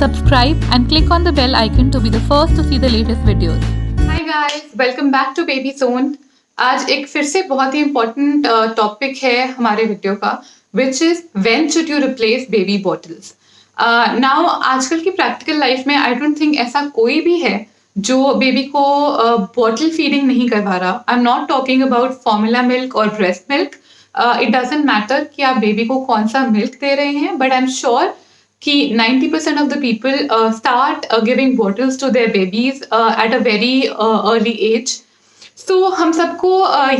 subscribe and click on the bell icon to be the first to see the latest videos. Hi guys, welcome back to Baby Zone. आज एक फिर से बहुत ही important topic है हमारे video का, which is when should you replace baby bottles. Now आजकल की प्रैक्टिकल लाइफ में आई डोंट थिंक ऐसा कोई भी है जो बेबी को बॉटल फीडिंग नहीं करवा रहा. I am not talking about formula milk और breast milk. It doesn't matter कि आप बेबी को कौन सा मिल्क दे रहे हैं, बट आई एम श्योर कि 90% of the people start giving bottles to their babies at a very early age. So हम सबको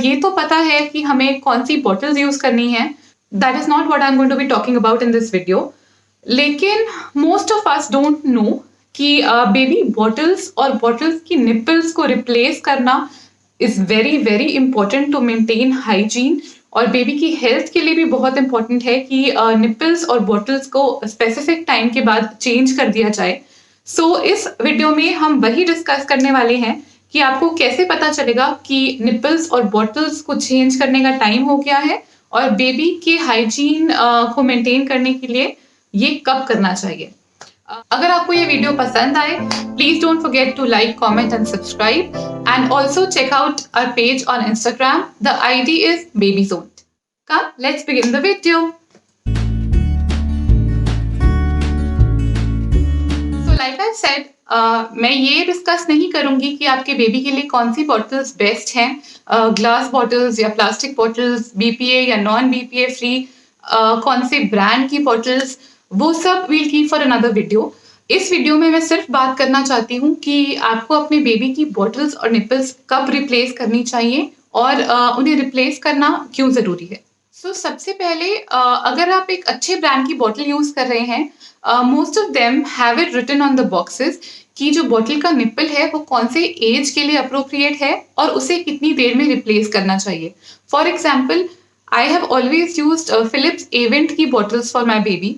ये तो पता है कि हमें कौन सी bottles यूज करनी है. That is not what I'm going to be talking about in this video. लेकिन most of us don't know कि बेबी bottles और bottles की nipples को replace करना is very very important to maintain hygiene. और baby की health के लिए भी बहुत इंपॉर्टेंट है कि निपल्स और बॉटल्स को स्पेसिफिक टाइम के बाद चेंज कर दिया जाए. सो इस वीडियो में हम वही डिस्कस करने वाले हैं कि आपको कैसे पता चलेगा कि निपल्स और बॉटल्स को चेंज करने का टाइम हो गया है और बेबी के हाइजीन को मेंटेन करने के लिए ये कब करना चाहिए. अगर आपको ये वीडियो पसंद आए, please don't forget to like, comment and subscribe, and also check out our page on Instagram. The ID is BabyZone. Come, let's begin the video. So like I said, मैं ये डिस्कस नहीं करूंगी कि आपके baby के लिए कौन सी बॉटल्स बेस्ट हैं, ग्लास बॉटल्स या प्लास्टिक बॉटल्स, BPA या नॉन BPA फ्री, कौन से ब्रांड की बॉटल्स, वो सब will keep for another video. इस वीडियो में मैं सिर्फ बात करना चाहती हूँ कि आपको अपने बेबी की बॉटल्स और निपल्स कब रिप्लेस करनी चाहिए और उन्हें रिप्लेस करना क्यों ज़रूरी है. सो सबसे पहले अगर आप एक अच्छे ब्रांड की बॉटल यूज़ कर रहे हैं, most of them have it written on the boxes कि जो बॉटल का निपल है वो कौन से एज के लिए अप्रोप्रिएट है और उसे कितनी देर में रिप्लेस करना चाहिए. For example, I have always used Philips Avent की बॉटल्स फॉर माई बेबी.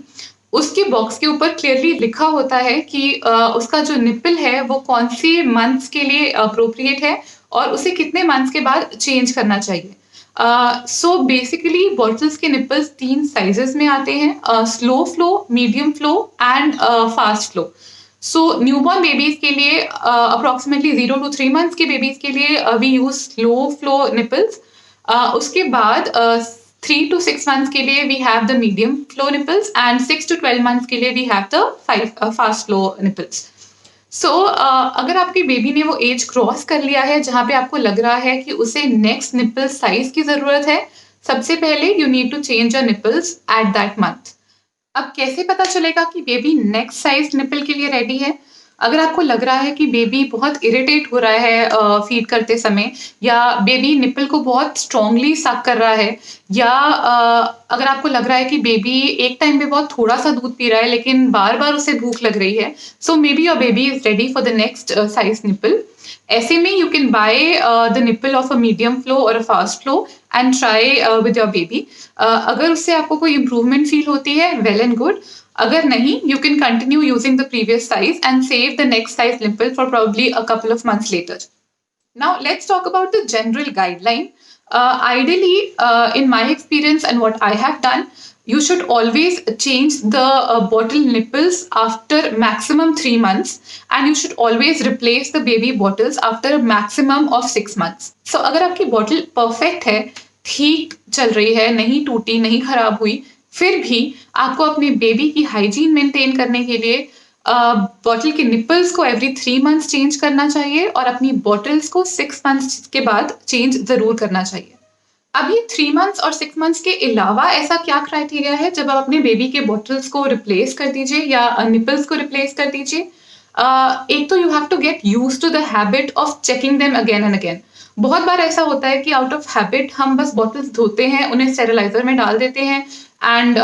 उसके बॉक्स के ऊपर क्लियरली लिखा होता है कि उसका जो निपल है वो कौन से मंथ्स के लिए अप्रोप्रिएट है और उसे कितने मंथ्स के बाद चेंज करना चाहिए. सो बेसिकली बॉटल्स के निपल्स 3 साइजेस में आते हैं, slow flow, medium flow and fast flow. So newborn babies के लिए अप्रॉक्सीमेटली 0 to 3 months के बेबीज के लिए we use slow flow nipples. उसके बाद 3 to 6 months के लिए we have the medium flow nipples and 6 to 12 months के लिए we have the fast flow nipples. So अगर आपकी बेबी ने वो एज क्रॉस कर लिया है जहाँ पे आपको लग रहा है कि उसे नेक्स्ट निपल साइज की जरूरत है, सबसे पहले you need to change your nipples at that month. अब कैसे पता चलेगा कि बेबी नेक्स्ट साइज निपल के लिए रेडी है? अगर आपको लग रहा है कि बेबी बहुत इरिटेट हो रहा है फीड करते समय, या बेबी निपल को बहुत स्ट्रांगली सक कर रहा है, या अगर आपको लग रहा है कि बेबी एक टाइम पे बहुत थोड़ा सा दूध पी रहा है लेकिन बार बार उसे भूख लग रही है, so maybe your baby is ready for the next size nipple. ऐसे में you can buy the nipple of a medium flow और a fast flow and try with your baby. अगर उससे आपको कोई इम्प्रूवमेंट फील होती है, well and good. अगर नहीं, you can continue using the previous size and save the next size nipple for probably a couple of months later. Now let's talk about the general guideline. Ideally, in my experience and what I have done, you should always change the bottle nipples after maximum 3 months, and you should always replace the baby bottles after a maximum of 6 months. So अगर आपकी bottle perfect है, ठीक चल रही है, नहीं टूटी, नहीं खराब हुई, फिर भी आपको अपने बेबी की हाइजीन मेंटेन करने के लिए बॉटल के निपल्स को एवरी 3 months चेंज करना चाहिए और अपनी बॉटल्स को 6 months के बाद चेंज जरूर करना चाहिए. अब ये 3 months और 6 months के अलावा ऐसा क्या क्राइटेरिया है जब आप अपने बेबी के बॉटल्स को रिप्लेस कर दीजिए या निपल्स को रिप्लेस कर दीजिए? एक तो you have to get use to the habit of checking them again and again. बहुत बार ऐसा होता है कि आउट ऑफ हैबिट हम बस बॉटल्स धोते हैं, उन्हें स्टेरिलाइजर में डाल देते हैं एंड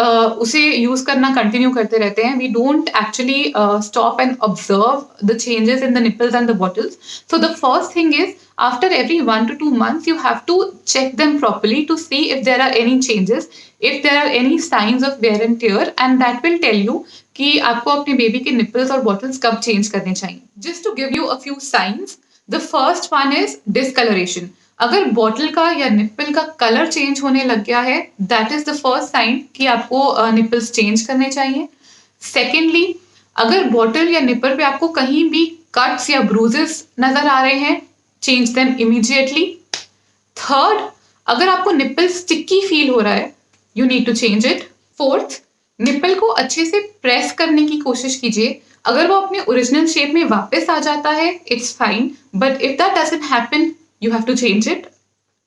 उसे यूज करना कंटिन्यू करते रहते हैं. We don't actually stop and observe the changes in the nipples and the bottles. So the first thing is, after every 1 to 2 months you have to check them properly to see if there are any changes, if there are any signs of wear and tear, and that will tell you कि आपको अपने baby के nipples और bottles कब change करने चाहिए. Just to give you a few signs, the first one is discoloration. अगर bottle का या निप्पल का कलर चेंज होने लग गया है, that is the first sign कि आपको निप्पल्स चेंज करने चाहिए. सेकेंडली, अगर बॉटल या निपर पे आपको कहीं भी कट्स या ब्रूजेस नजर आ रहे हैं, चेंज देम इमीडिएटली। थर्ड, अगर आपको निप्पल स्टिकी फील हो रहा है, you need to change it. Fourth, nipple को अच्छे से प्रेस करने की कोशिश कीजिए। अगर वो अपने ओरिजिनल शेप में वापस आ जाता है, it's fine, but if that doesn't happen, you have to change it.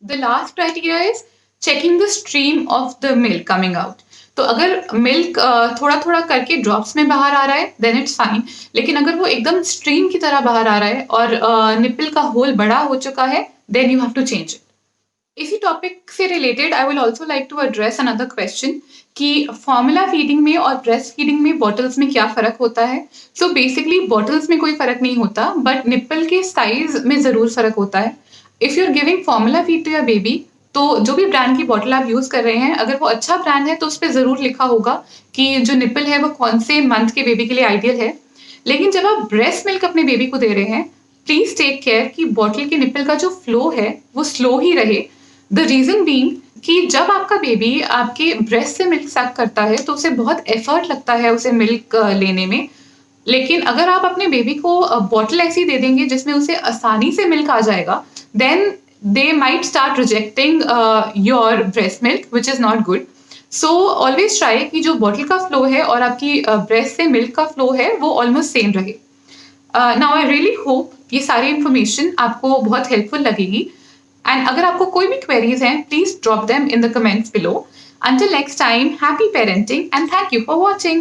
The last criteria is checking the stream of the milk coming out. तो अगर मिल्क थोड़ा थोड़ा करके ड्रॉप्स में बाहर आ रहा है, देन इट्स फाइन। लेकिन अगर वो एकदम स्ट्रीम की तरह बाहर आ रहा है और निप्पल का होल बड़ा हो चुका है, then you have to change it. इसी टॉपिक से related I will also like to address another question कि फॉर्मूला फीडिंग में और ब्रेस्ट फीडिंग में बॉटल्स में क्या फ़र्क होता है। सो बेसिकली बॉटल्स में कोई फ़र्क नहीं होता, बट निप्पल के साइज में ज़रूर फ़र्क होता है। If you are giving formula feed to your baby, तो जो भी ब्रांड की बॉटल आप यूज़ कर रहे हैं, अगर वो अच्छा ब्रांड है तो उस पर ज़रूर लिखा होगा कि जो निप्पल है वो कौन से मंथ के बेबी के लिए आइडियल है। लेकिन जब आप ब्रेस्ट मिल्क अपने बेबी को दे रहे हैं, प्लीज़ टेक केयर कि बॉटल के निप्पल का जो फ्लो है वो स्लो ही रहे। द रीज़न बीइंग कि जब आपका बेबी आपके ब्रेस्ट से मिल्क सक करता है तो उसे बहुत एफर्ट लगता है उसे मिल्क लेने में। लेकिन अगर आप अपने बेबी को बॉटल ऐसी दे देंगे जिसमें उसे आसानी से मिल्क आ जाएगा, then they might start rejecting your breast milk, which is not good. So always try कि जो बॉटल का फ्लो है और आपकी ब्रेस्ट से मिल्क का फ्लो है वो ऑलमोस्ट सेम रहे। नाउ आई रियली होप ये सारी इन्फॉर्मेशन आपको बहुत हेल्पफुल लगेगी। एंड अगर आपको कोई भी क्वेरीज हैं, please drop them in the comments below. Until next time, happy parenting and thank you for watching.